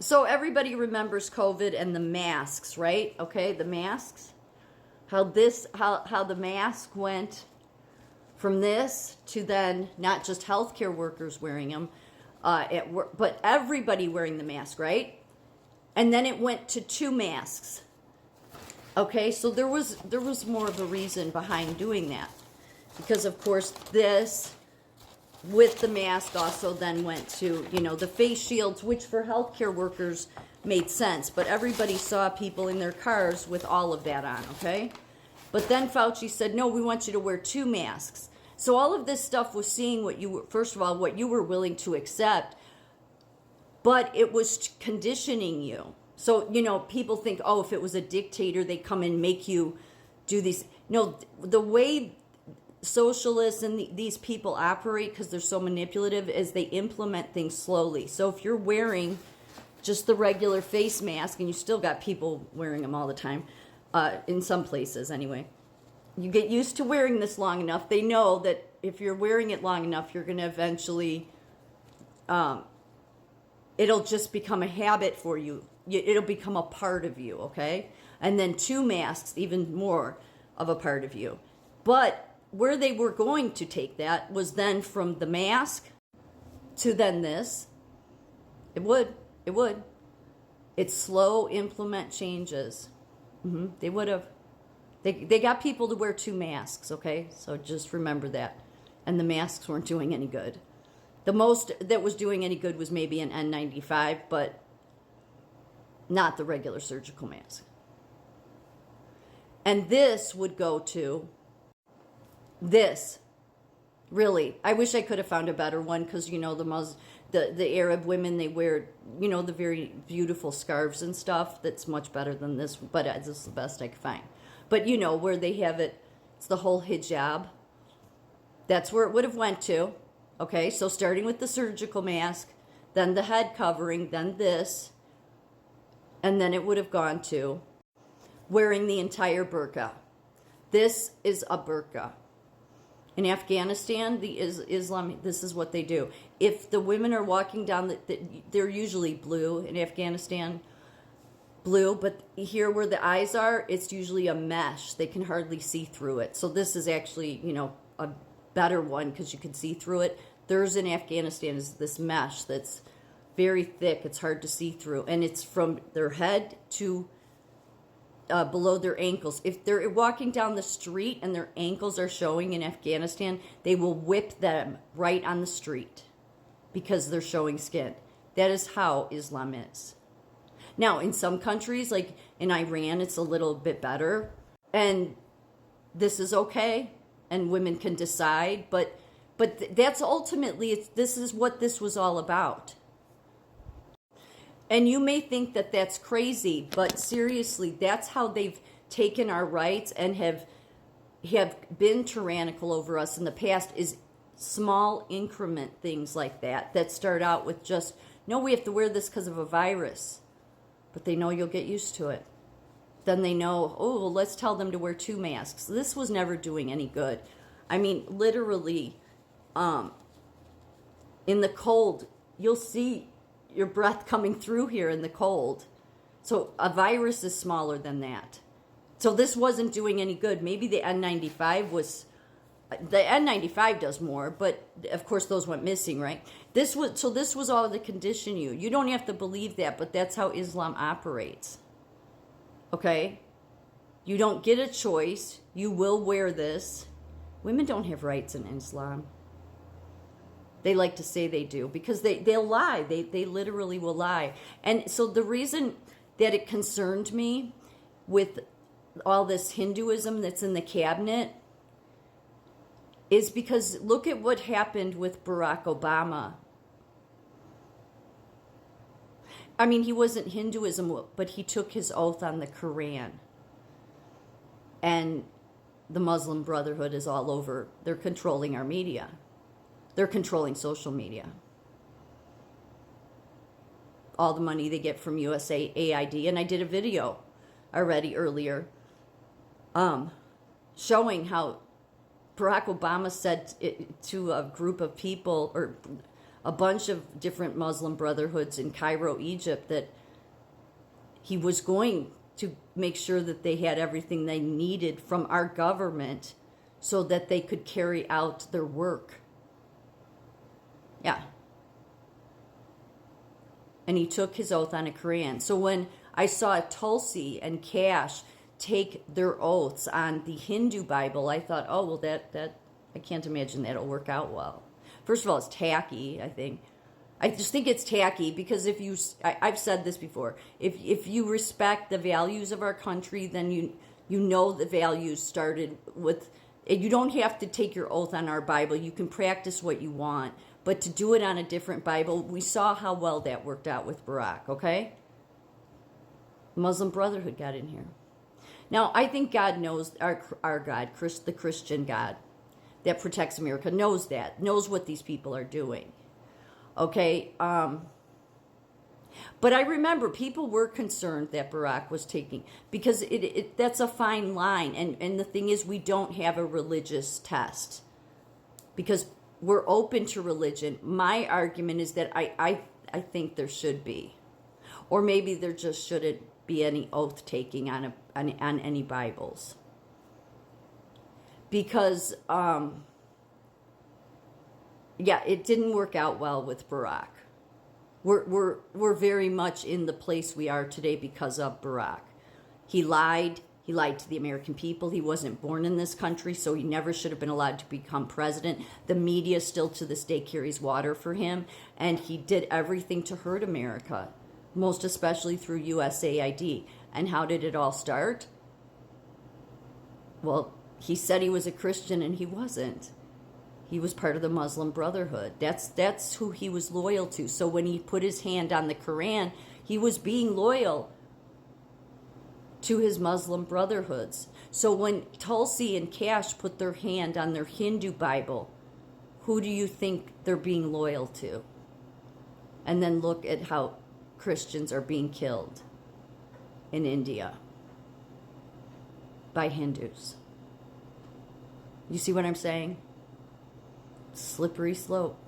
So everybody remembers COVID and the masks, right? Okay, the masks. How the mask went from this to then not just healthcare workers wearing them at work, but everybody wearing the mask, right? And then it went to 2 masks. Okay, so there was more of a reason behind doing that, because of course this with the mask also then went to, the face shields, which for healthcare workers made sense, but everybody saw people in their cars with all of that on, okay? But then Fauci said, no, we want you to wear 2 masks. So all of this stuff was seeing what you were, first of all, what you were willing to accept, but it was conditioning you. So, people think, oh, if it was a dictator, they come and make you do these. No, the way socialists and these people operate, because they're so manipulative, is they implement things slowly. So if you're wearing just the regular face mask, and you still got people wearing them all the time, in some places anyway, you get used to wearing this long enough, they know that if you're wearing it long enough, you're going to eventually, it'll just become a habit for you. It'll become a part of you, okay? And then 2 masks, even more of a part of you. But where they were going to take that was then from the mask to then this. It would. It's slow implement changes. They would have. They got people to wear 2 masks, okay? So just remember that. And the masks weren't doing any good. The most that was doing any good was maybe an N95, but not the regular surgical mask. And this would go to this. Really, I wish I could have found a better one, because the Arab women, they wear the very beautiful scarves and stuff. That's much better than this, but this is the best I could find. But where they have it, it's the whole hijab. That's where it would have went to. Okay, so starting with the surgical mask, then the head covering, then this, and then it would have gone to wearing the entire burqa. This is a burqa. In Afghanistan, the Islam, this is what they do. If the women are walking down, they're usually blue in Afghanistan, blue, but here where the eyes are, it's usually a mesh. They can hardly see through it. So this is actually, a better one because you can see through it. Theirs in Afghanistan is this mesh that's very thick. It's hard to see through. And it's from their head to below their ankles. If they're walking down the street and their ankles are showing in Afghanistan, they will whip them right on the street because they're showing skin. That is how Islam is. Now, in some countries, like in Iran, it's a little bit better. And this is okay. And women can decide. But that's ultimately, this is what this was all about. And you may think that that's crazy, but seriously, that's how they've taken our rights and have been tyrannical over us in the past, is small increment things like that start out with just, no, we have to wear this because of a virus. But they know you'll get used to it. Then they know, oh, well, let's tell them to wear 2 masks. This was never doing any good. I mean, literally, in the cold, you'll see your breath coming through here in the cold. So a virus is smaller than that. So this wasn't doing any good. Maybe the N95 does more, but of course those went missing, right? This was all to condition you. You don't have to believe that, but that's how Islam operates. Okay? You don't get a choice. You will wear this. Women don't have rights in Islam. They like to say they do because they'll lie. They literally will lie. And so the reason that it concerned me with all this Hinduism that's in the cabinet is because look at what happened with Barack Obama. I mean, he wasn't Hinduism, but he took his oath on the Quran. And the Muslim Brotherhood is all over. They're controlling our media. They're controlling social media. All the money they get from USAID. And I did a video already earlier showing how Barack Obama said to a group of people, or a bunch of different Muslim brotherhoods in Cairo, Egypt, that he was going to make sure that they had everything they needed from our government so that they could carry out their work. Yeah. And he took his oath on a Quran. So when I saw Tulsi and Cash take their oaths on the Hindu Bible, I thought, oh, well, that I can't imagine that'll work out well. First of all, it's tacky, I think. I just think it's tacky because if you, I've said this before, if you respect the values of our country, then you know the values started with, you don't have to take your oath on our Bible. You can practice what you want. But to do it on a different Bible, we saw how well that worked out with Barack, okay? Muslim Brotherhood got in here. Now, I think God knows, our God, the Christian God that protects America, knows that, knows what these people are doing. Okay? But I remember people were concerned that Barack was taking, because that's a fine line. And the thing is, we don't have a religious test. Because we're open to religion. My argument is that I think there should be. Or maybe there just shouldn't be any oath taking on any Bibles. Because, yeah, it didn't work out well with Barack. We're very much in the place we are today because of Barack. He lied. He lied to the American people. He wasn't born in this country, so he never should have been allowed to become president. The media still to this day carries water for him, and he did everything to hurt America, most especially through USAID. And how did it all start? Well, he said he was a Christian, and he wasn't. He was part of the Muslim Brotherhood. That's who he was loyal to. So when he put his hand on the Quran, he was being loyal to his Muslim brotherhoods. So when Tulsi and Cash put their hand on their Hindu Bible, who do you think they're being loyal to? And then look at how Christians are being killed in India by Hindus. You see what I'm saying? Slippery slope.